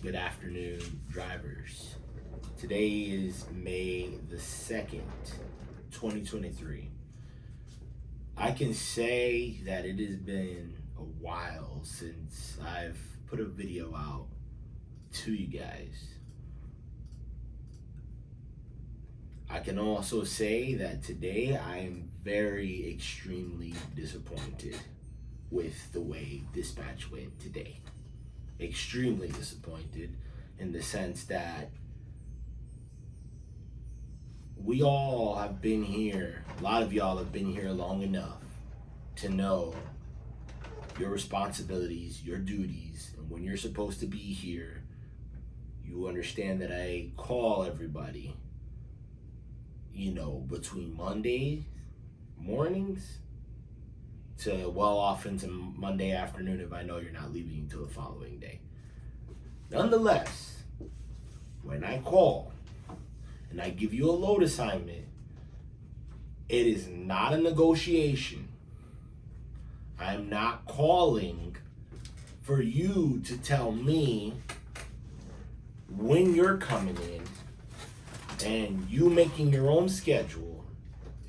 good afternoon, drivers. Today is May the 2nd, 2023. I can say that it has been a while since I've put a video out to you guys. I can also say that today I am very extremely disappointed with the way dispatch went today. Extremely disappointed in the sense that we all have been here, a lot of y'all have been here long enough to know your responsibilities, your duties, and when you're supposed to be here. You understand that I call everybody, between Monday mornings to well off into Monday afternoon if I know you're not leaving until the following day. Nonetheless, when I call and I give you a load assignment, it is not a negotiation. I'm not calling for you to tell me when you're coming in and you making your own schedule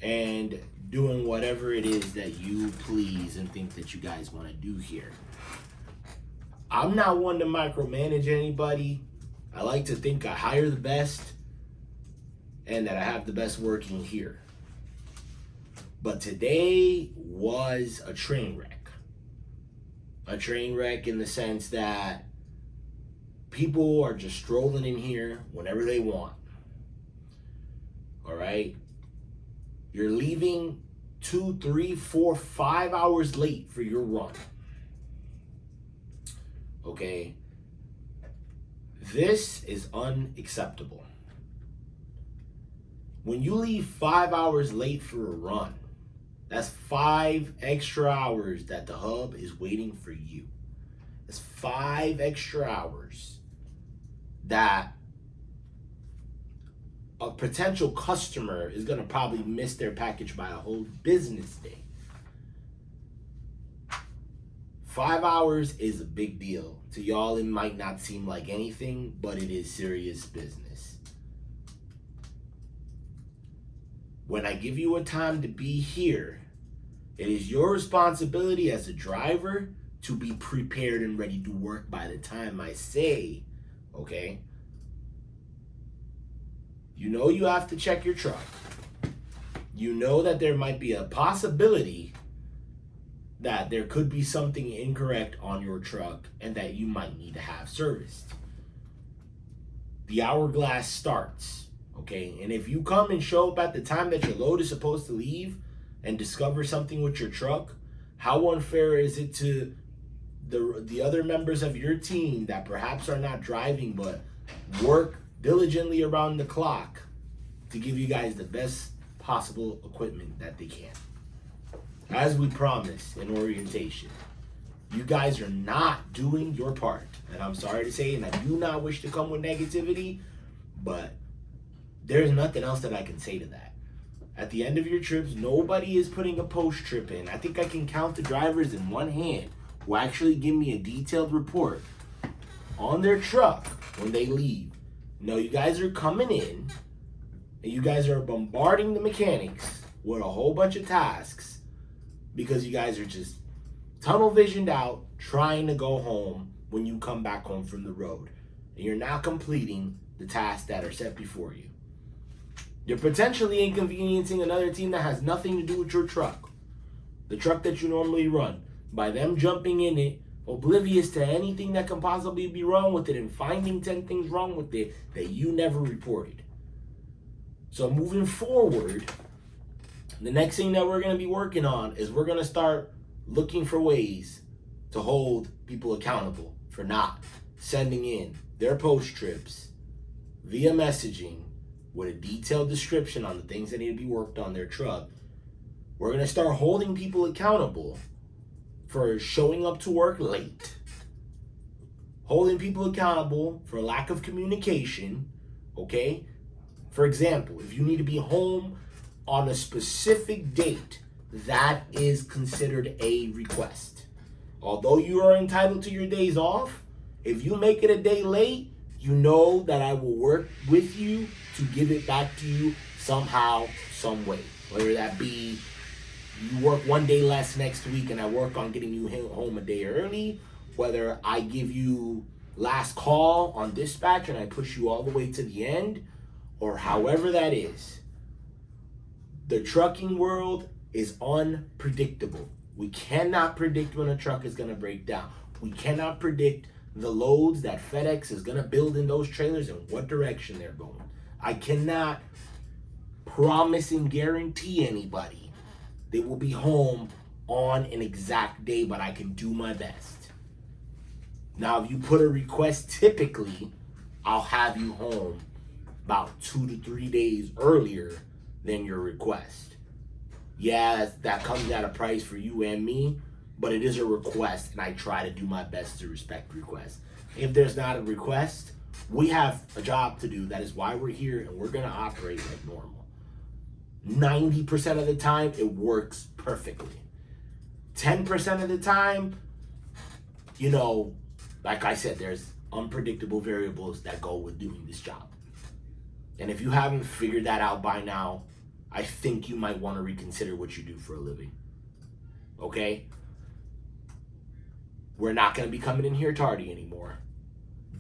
and doing whatever it is that you please and think that you guys want to do here. I'm not one to micromanage anybody. I like to think I hire the best and that I have the best working here. But today was a train wreck. A train wreck in the sense that people are just strolling in here whenever they want. All right? You're leaving 2, 3, 4, 5 hours late for your run. Okay? This is unacceptable. When you leave 5 hours late for a run, that's 5 extra hours that the hub is waiting for you. That's 5 extra hours that a potential customer is going to probably miss their package by a whole business day. 5 hours is a big deal. To y'all, it might not seem like anything, but it is serious business. When I give you a time to be here, it is your responsibility as a driver to be prepared and ready to work by the time I say, okay? You know you have to check your truck. You know that there might be a possibility that there could be something incorrect on your truck and that you might need to have serviced. The hourglass starts, okay? And if you come and show up at the time that your load is supposed to leave and discover something with your truck, how unfair is it to the other members of your team that perhaps are not driving but work diligently around the clock to give you guys the best possible equipment that they can? As we promised in orientation, you guys are not doing your part. And I'm sorry to say, and I do not wish to come with negativity, but there's nothing else that I can say to that. At the end of your trips, nobody is putting a post trip in. I think I can count the drivers in one hand who actually give me a detailed report on their truck when they leave. No, you guys are coming in and you guys are bombarding the mechanics with a whole bunch of tasks because you guys are just tunnel visioned out trying to go home when you come back home from the road. And you're not completing the tasks that are set before you. You're potentially inconveniencing another team that has nothing to do with your truck. The truck that you normally run. By them jumping in it, oblivious to anything that can possibly be wrong with it and finding 10 things wrong with it that you never reported. So moving forward, the next thing that we're going to be working on is we're going to start looking for ways to hold people accountable for not sending in their post trips via messaging with a detailed description on the things that need to be worked on their truck. We're going to start holding people accountable for showing up to work late, holding people accountable for lack of communication, okay? For example, if you need to be home on a specific date, that is considered a request. Although you are entitled to your days off, If you make it a day late, you know that I will work with you to give it back to you somehow, some way. Whether that be you work one day less next week and I work on getting you home a day early, whether I give you last call on dispatch and I push you all the way to the end, or however that is. The trucking world is unpredictable. We cannot predict when a truck is going to break down. We cannot predict the loads that FedEx is going to build in those trailers and what direction they're going. I cannot promise and guarantee anybody they will be home on an exact day, but I can do my best. Now, if you put a request, typically, I'll have you home about 2 to 3 days earlier than your request. Yeah, that comes at a price for you and me, but it is a request, and I try to do my best to respect requests. If there's not a request, we have a job to do. That is why we're here, and we're going to operate like normal. 90% of the time, it works perfectly. 10% of the time, like I said, there's unpredictable variables that go with doing this job. And if you haven't figured that out by now, I think you might want to reconsider what you do for a living. Okay? We're not going to be coming in here tardy anymore.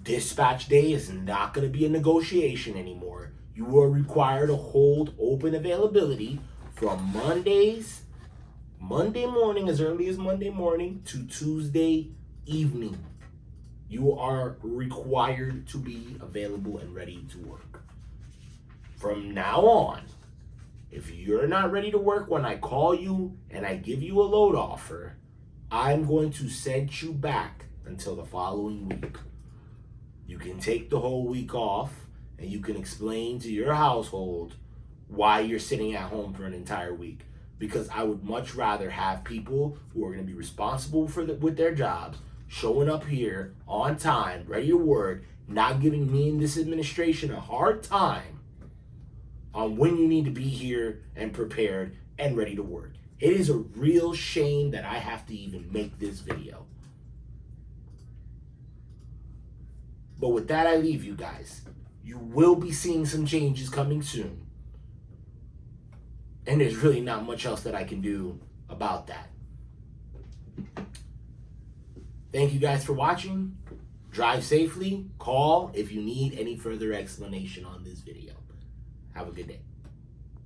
Dispatch day is not going to be a negotiation anymore. You are required to hold open availability from Monday morning, as early as Monday morning, to Tuesday evening. You are required to be available and ready to work. From now on, if you're not ready to work when I call you and I give you a load offer, I'm going to send you back until the following week. You can take the whole week off and you can explain to your household why you're sitting at home for an entire week. Because I would much rather have people who are going to be responsible with their jobs, showing up here on time, ready to work, not giving me and this administration a hard time on when you need to be here and prepared and ready to work. It is a real shame that I have to even make this video. But with that, I leave you guys. You will be seeing some changes coming soon. And there's really not much else that I can do about that. Thank you guys for watching. Drive safely. Call if you need any further explanation on this video. Have a good day.